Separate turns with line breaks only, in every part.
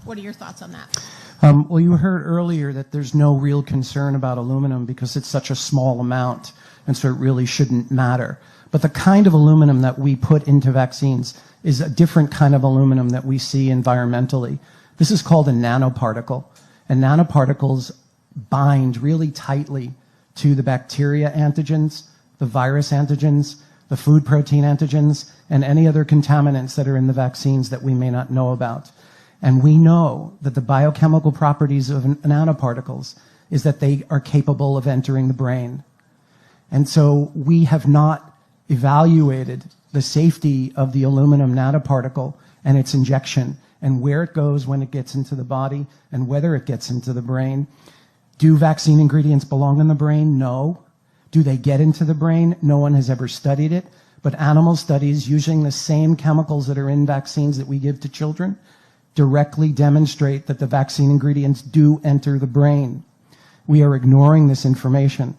What are your thoughts on that?
Well, you heard earlier that there's no real concern about aluminum because it's such a small amount, and so it really shouldn't matter. But the kind of aluminum that we put into vaccines is a different kind of aluminum that we see environmentally. This is called a nanoparticle, and nanoparticles bind really tightly to the bacteria antigens, the virus antigens, the food protein antigens, and any other contaminants that are in the vaccines that we may not know about. And we know that the biochemical properties of nanoparticles is that they are capable of entering the brain. And so we have not evaluated the safety of the aluminum nanoparticle and its injection and where it goes when it gets into the body and whether it gets into the brain. Do vaccine ingredients belong in the brain? No. Do they get into the brain? No one has ever studied it. But animal studies using the same chemicals that are in vaccines that we give to children directly demonstrate that the vaccine ingredients do enter the brain. We are ignoring this information.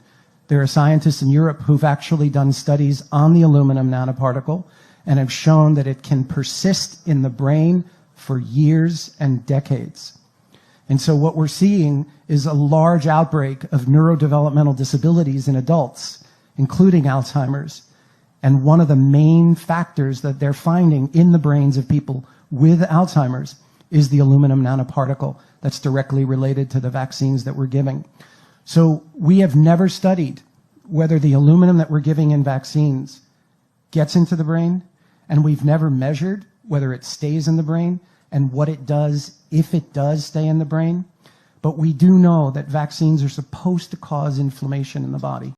There are scientists in Europe who've actually done studies on the aluminum nanoparticle and have shown that it can persist in the brain for years and decades. And so what we're seeing is a large outbreak of neurodevelopmental disabilities in adults, including Alzheimer's. And one of the main factors that they're finding in the brains of people with Alzheimer's is the aluminum nanoparticle that's directly related to the vaccines that we're giving. So we have never studied whether the aluminum that we're giving in vaccines gets into the brain, and we've never measured whether it stays in the brain and what it does if it does stay in the brain. But we do know that vaccines are supposed to cause inflammation in the body.